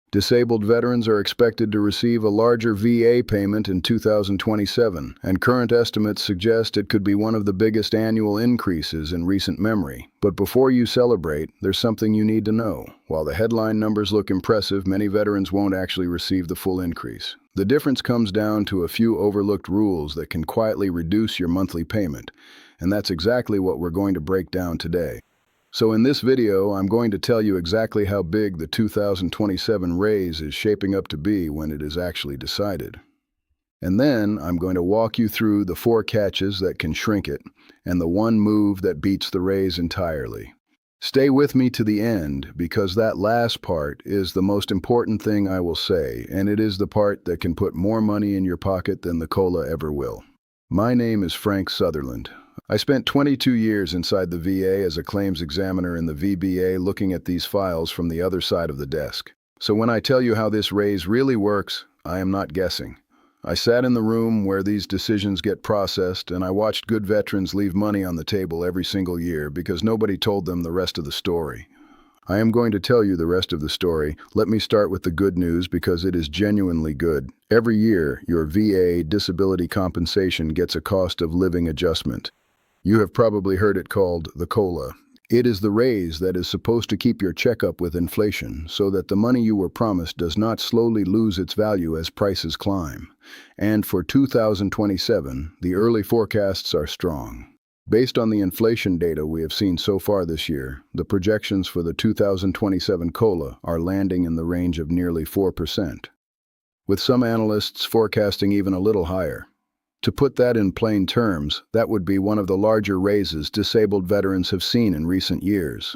Disabled veterans are expected to receive a larger VA payment in 2027, and current estimates suggest it could be one of the biggest annual increases in recent memory. But before you celebrate, there's something you need to know. While the headline numbers look impressive, many veterans won't actually receive the full increase. The difference comes down to a few overlooked rules that can quietly reduce your monthly payment, and that's exactly what we're going to break down today. So in this video, I'm going to tell you exactly how big the 2027 raise is shaping up to be when it is actually decided. And then I'm going to walk you through the 4 catches that can shrink it, and the one move that beats the raise entirely. Stay with me to the end, because that last part is the most important thing I will say, and it is the part that can put more money in your pocket than the COLA ever will. My name is Frank Sutherland. I spent 22 years inside the VA as a claims examiner in the VBA, looking at these files from the other side of the desk. So when I tell you how this raise really works, I am not guessing. I sat in the room where these decisions get processed, and I watched good veterans leave money on the table every single year because nobody told them the rest of the story. I am going to tell you the rest of the story. Let me start with the good news because it is genuinely good. Every year, your VA disability compensation gets a cost of living adjustment. You have probably heard it called the COLA. It is the raise that is supposed to keep your check up with inflation so that the money you were promised does not slowly lose its value as prices climb. And for 2027, the early forecasts are strong. Based on the inflation data we have seen so far this year, the projections for the 2027 COLA are landing in the range of nearly 4%, with some analysts forecasting even a little higher. To put that in plain terms, that would be one of the larger raises disabled veterans have seen in recent years.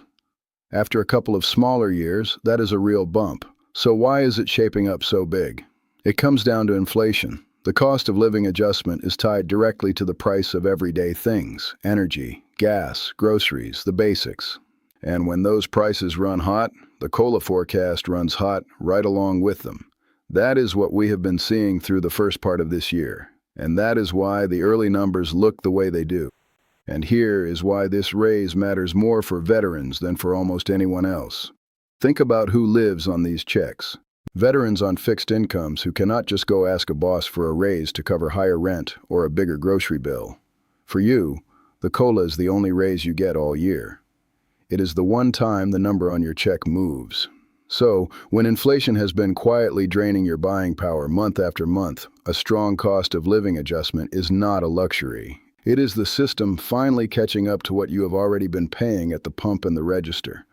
After a couple of smaller years, that is a real bump. So why is it shaping up so big? It comes down to inflation. The cost of living adjustment is tied directly to the price of everyday things: energy, gas, groceries, the basics. And when those prices run hot, the COLA forecast runs hot right along with them. That is what we have been seeing through the first part of this year. And that is why the early numbers look the way they do. And here is why this raise matters more for veterans than for almost anyone else. Think about who lives on these checks. Veterans on fixed incomes who cannot just go ask a boss for a raise to cover higher rent or a bigger grocery bill. For you, the COLA is the only raise you get all year. It is the one time the number on your check moves. So, when inflation has been quietly draining your buying power month after month, a strong cost of living adjustment is not a luxury. It is the system finally catching up to what you have already been paying at the pump and the register.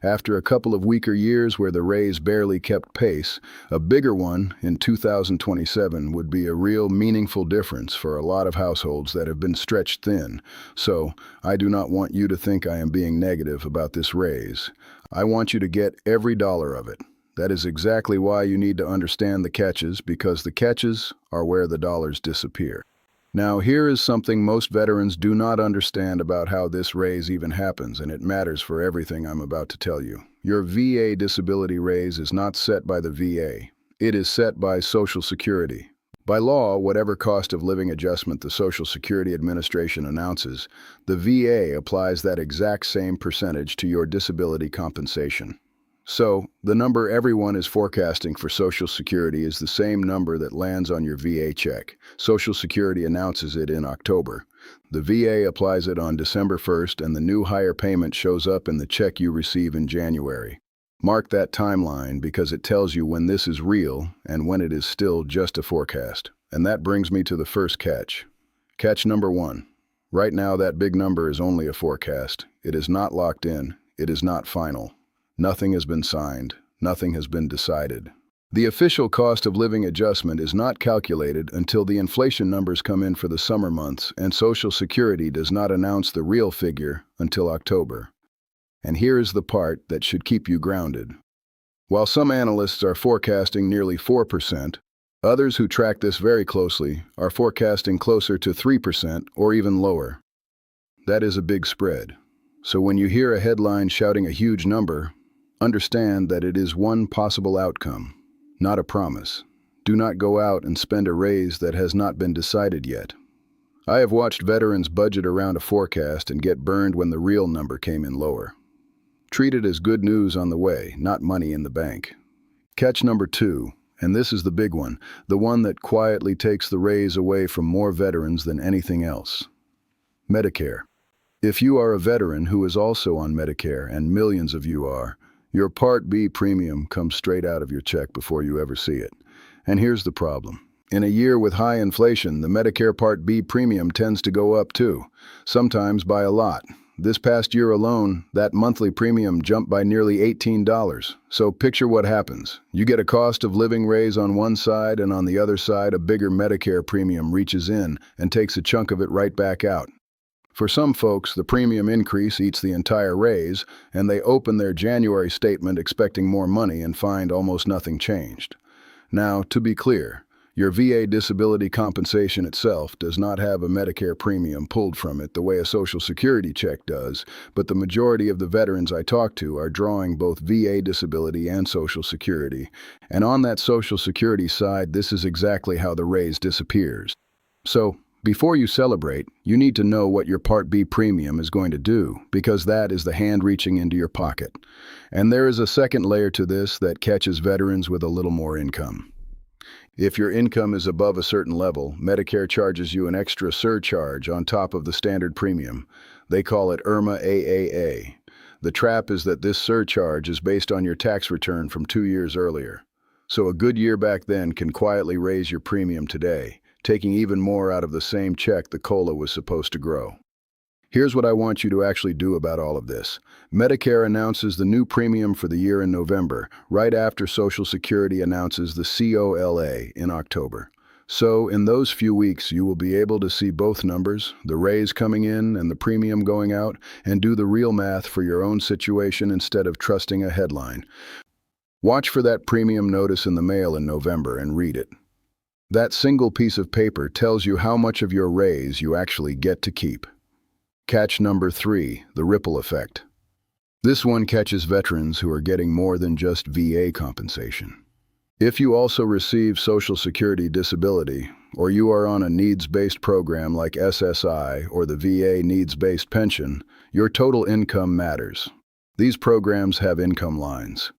After a couple of weaker years where the raise barely kept pace, a bigger one in 2027 would be a real meaningful difference for a lot of households that have been stretched thin. So, I do not want you to think I am being negative about this raise. I want you to get every dollar of it. That is exactly why you need to understand the catches, because the catches are where the dollars disappear. Now, here is something most veterans do not understand about how this raise even happens, and it matters for everything I'm about to tell you. Your VA disability raise is not set by the VA. It is set by Social Security. By law, whatever cost of living adjustment the Social Security Administration announces, the VA applies that exact same percentage to your disability compensation. So, the number everyone is forecasting for Social Security is the same number that lands on your VA check. Social Security announces it in October. The VA applies it on December 1st, and the new higher payment shows up in the check you receive in January. Mark that timeline because it tells you when this is real and when it is still just a forecast. And that brings me to the first catch. Catch number 1. Right now, that big number is only a forecast. It is not locked in. It is not final. Nothing has been signed. Nothing has been decided. The official cost of living adjustment is not calculated until the inflation numbers come in for the summer months, and Social Security does not announce the real figure until October. And here is the part that should keep you grounded. While some analysts are forecasting nearly 4%, others who track this very closely are forecasting closer to 3% or even lower. That is a big spread. So when you hear a headline shouting a huge number, understand that it is one possible outcome, not a promise. Do not go out and spend a raise that has not been decided yet. I have watched veterans budget around a forecast and get burned when the real number came in lower. Treat it as good news on the way, not money in the bank. Catch number 2, and this is the big one, the one that quietly takes the raise away from more veterans than anything else. Medicare. If you are a veteran who is also on Medicare, and millions of you are, your Part B premium comes straight out of your check before you ever see it. And here's the problem. In a year with high inflation, the Medicare Part B premium tends to go up too, sometimes by a lot. This past year alone, that monthly premium jumped by nearly $18. So picture what happens. You get a cost of living raise on one side, and on the other side, a bigger Medicare premium reaches in and takes a chunk of it right back out. For some folks, the premium increase eats the entire raise, and they open their January statement expecting more money and find almost nothing changed. Now, to be clear, your VA disability compensation itself does not have a Medicare premium pulled from it the way a Social Security check does, but the majority of the veterans I talk to are drawing both VA disability and Social Security, and on that Social Security side, this is exactly how the raise disappears. So, before you celebrate, you need to know what your Part B premium is going to do, because that is the hand reaching into your pocket. And there is a second layer to this that catches veterans with a little more income. If your income is above a certain level, Medicare charges you an extra surcharge on top of the standard premium. They call it IRMA AAA. The trap is that this surcharge is based on your tax return from 2 years earlier. So a good year back then can quietly raise your premium today, taking even more out of the same check the COLA was supposed to grow. Here's what I want you to actually do about all of this. Medicare announces the new premium for the year in November, right after Social Security announces the COLA in October. So, in those few weeks, you will be able to see both numbers, the raise coming in and the premium going out, and do the real math for your own situation instead of trusting a headline. Watch for that premium notice in the mail in November and read it. That single piece of paper tells you how much of your raise you actually get to keep. Catch number 3, the ripple effect. This one catches veterans who are getting more than just VA compensation. If you also receive Social Security disability, or you are on a needs-based program like SSI or the VA needs-based pension, your total income matters. These programs have income lines.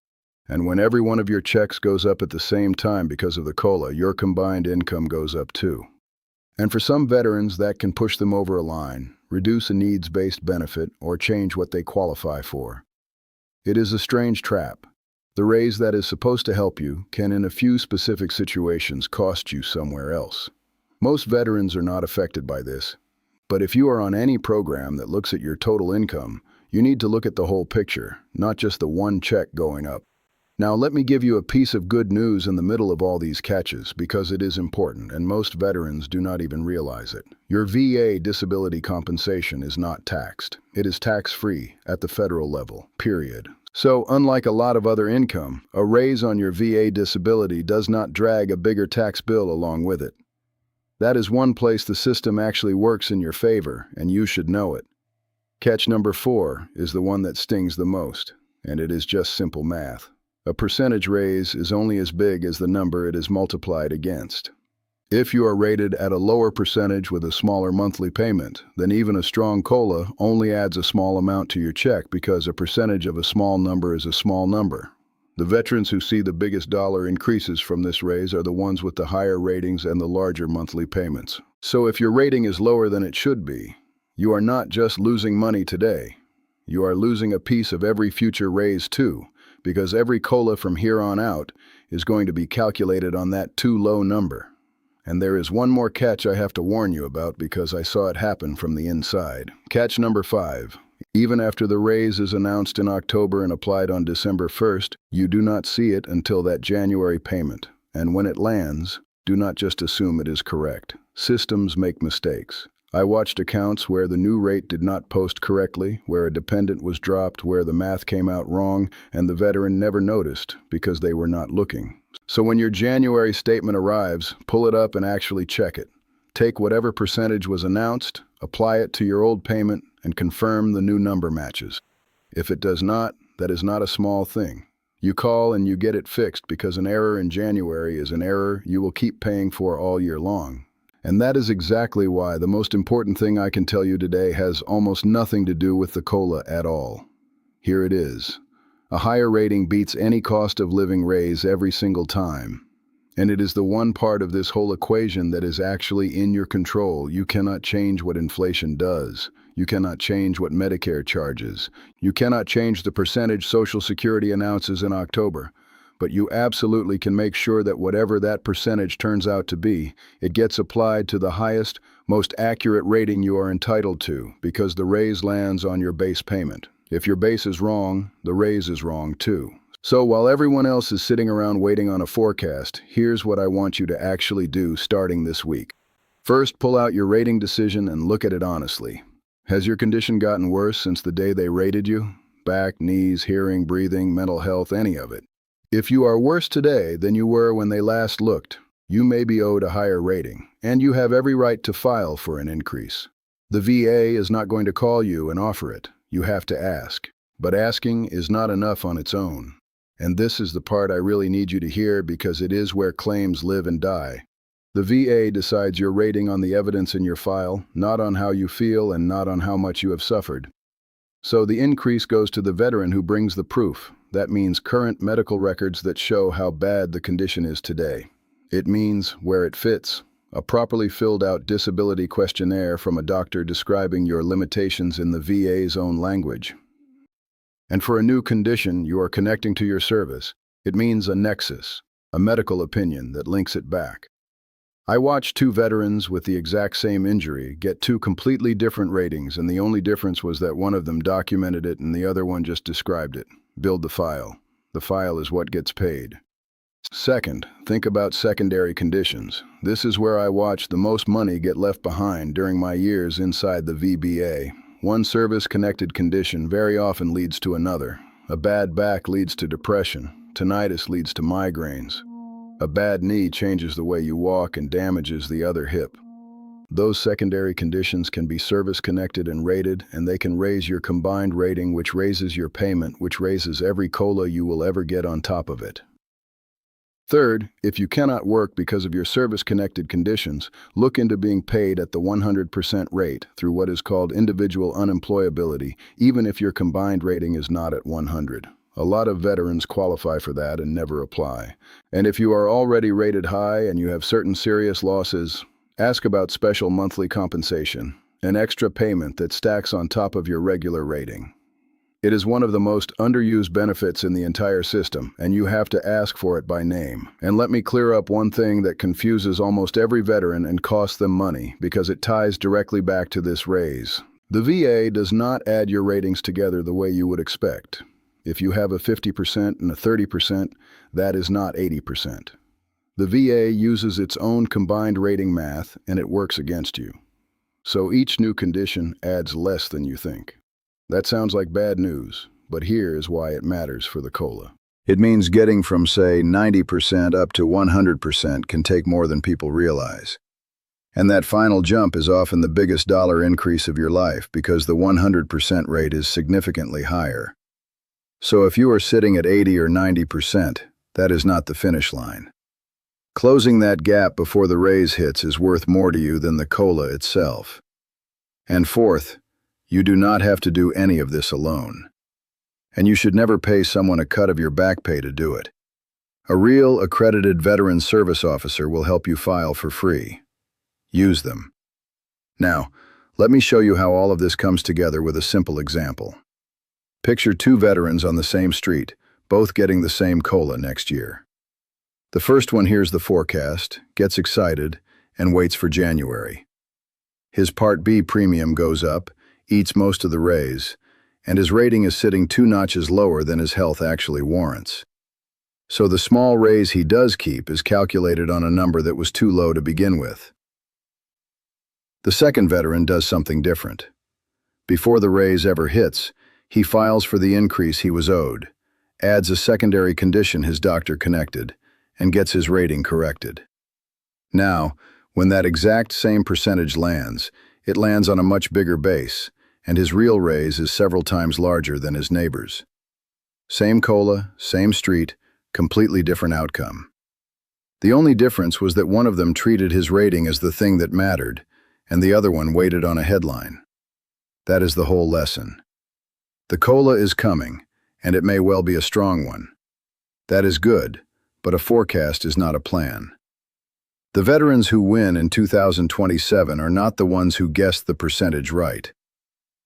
And when every one of your checks goes up at the same time because of the COLA, your combined income goes up too. And for some veterans, that can push them over a line, reduce a needs-based benefit, or change what they qualify for. It is a strange trap. The raise that is supposed to help you can, in a few specific situations, cost you somewhere else. Most veterans are not affected by this, but if you are on any program that looks at your total income, you need to look at the whole picture, not just the one check going up. Now let me give you a piece of good news in the middle of all these catches, because it is important and most veterans do not even realize it. Your VA disability compensation is not taxed. It is tax-free at the federal level, period. So unlike a lot of other income, a raise on your VA disability does not drag a bigger tax bill along with it. That is one place the system actually works in your favor, and you should know it. Catch number 4 is the one that stings the most, and it is just simple math. A percentage raise is only as big as the number it is multiplied against. If you are rated at a lower percentage with a smaller monthly payment, then even a strong COLA only adds a small amount to your check because a percentage of a small number is a small number. The veterans who see the biggest dollar increases from this raise are the ones with the higher ratings and the larger monthly payments. So if your rating is lower than it should be, you are not just losing money today. You are losing a piece of every future raise too, because every COLA from here on out is going to be calculated on that too low number. And there is one more catch I have to warn you about because I saw it happen from the inside. Catch number 5. Even after the raise is announced in October and applied on December 1st, you do not see it until that January payment. And when it lands, do not just assume it is correct. Systems make mistakes. I watched accounts where the new rate did not post correctly, where a dependent was dropped, where the math came out wrong, and the veteran never noticed because they were not looking. So when your January statement arrives, pull it up and actually check it. Take whatever percentage was announced, apply it to your old payment, and confirm the new number matches. If it does not, that is not a small thing. You call and you get it fixed because an error in January is an error you will keep paying for all year long. And that is exactly why the most important thing I can tell you today has almost nothing to do with the COLA at all. Here it is. A higher rating beats any cost of living raise every single time. And it is the one part of this whole equation that is actually in your control. You cannot change what inflation does. You cannot change what Medicare charges. You cannot change the percentage Social Security announces in October. But you absolutely can make sure that whatever that percentage turns out to be, it gets applied to the highest, most accurate rating you are entitled to, because the raise lands on your base payment. If your base is wrong, the raise is wrong too. So while everyone else is sitting around waiting on a forecast, here's what I want you to actually do starting this week. First, pull out your rating decision and look at it honestly. Has your condition gotten worse since the day they rated you? Back, knees, hearing, breathing, mental health, any of it. If you are worse today than you were when they last looked, you may be owed a higher rating, and you have every right to file for an increase. The VA is not going to call you and offer it. You have to ask. But asking is not enough on its own. And this is the part I really need you to hear, because it is where claims live and die. The VA decides your rating on the evidence in your file, not on how you feel and not on how much you have suffered. So the increase goes to the veteran who brings the proof. That means current medical records that show how bad the condition is today. It means where it fits. A properly filled out disability questionnaire from a doctor describing your limitations in the VA's own language. And for a new condition you are connecting to your service, it means a nexus, a medical opinion that links it back. I watched two veterans with the exact same injury get two completely different ratings, and the only difference was that one of them documented it and the other one just described it. Build the file. The file is what gets paid. Second, think about secondary conditions. This is where I watched the most money get left behind during my years inside the VBA. One service-connected condition very often leads to another. A bad back leads to depression. Tinnitus leads to migraines. A bad knee changes the way you walk and damages the other hip. Those secondary conditions can be service-connected and rated, and they can raise your combined rating, which raises your payment, which raises every COLA you will ever get on top of it. Third, if you cannot work because of your service-connected conditions, look into being paid at the 100% rate through what is called individual unemployability, even if your combined rating is not at 100. A lot of veterans qualify for that and never apply. And if you are already rated high and you have certain serious losses, ask about special monthly compensation, an extra payment that stacks on top of your regular rating. It is one of the most underused benefits in the entire system, and you have to ask for it by name. And let me clear up one thing that confuses almost every veteran and costs them money, because it ties directly back to this raise. The VA does not add your ratings together the way you would expect. If you have a 50% and a 30%, that is not 80%. The VA uses its own combined rating math, and it works against you. So each new condition adds less than you think. That sounds like bad news, but here is why it matters for the COLA. It means getting from, say, 90% up to 100% can take more than people realize. And that final jump is often the biggest dollar increase of your life, because the 100% rate is significantly higher. So if you are sitting at 80 or 90%, that is not the finish line. Closing that gap before the raise hits is worth more to you than the COLA itself. And fourth, you do not have to do any of this alone. And you should never pay someone a cut of your back pay to do it. A real accredited veteran service officer will help you file for free. Use them. Now, let me show you how all of this comes together with a simple example. Picture two veterans on the same street, both getting the same COLA next year. The first one hears the forecast, gets excited, and waits for January. His Part B premium goes up, eats most of the raise, and his rating is sitting 2 notches lower than his health actually warrants. So the small raise he does keep is calculated on a number that was too low to begin with. The second veteran does something different. Before the raise ever hits, he files for the increase he was owed, adds a secondary condition his doctor connected, and gets his rating corrected. Now, when that exact same percentage lands, it lands on a much bigger base, and his real raise is several times larger than his neighbor's. Same COLA, same street, completely different outcome. The only difference was that one of them treated his rating as the thing that mattered, and the other one waited on a headline. That is the whole lesson. The COLA is coming, and it may well be a strong one. That is good, but a forecast is not a plan. The veterans who win in 2027 are not the ones who guessed the percentage right.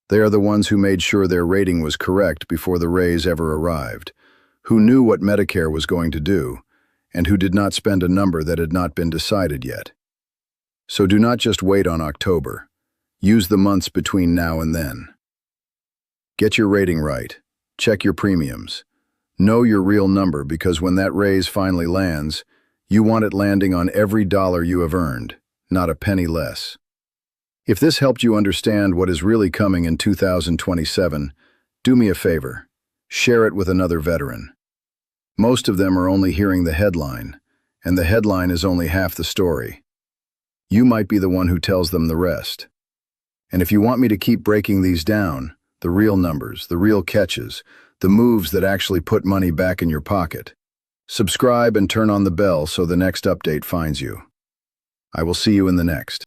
They are the ones who made sure their rating was correct before the raise ever arrived, who knew what Medicare was going to do, and who did not spend a number that had not been decided yet. So do not just wait on October. Use the months between now and then. Get your rating right. Check your premiums. Know your real number, because when that raise finally lands, you want it landing on every dollar you have earned, not a penny less. If this helped you understand what is really coming in 2027, do me a favor. Share it with another veteran. Most of them are only hearing the headline, and the headline is only half the story. You might be the one who tells them the rest. And if you want me to keep breaking these down, the real numbers, the real catches, the moves that actually put money back in your pocket, subscribe and turn on the bell so the next update finds you. I will see you in the next.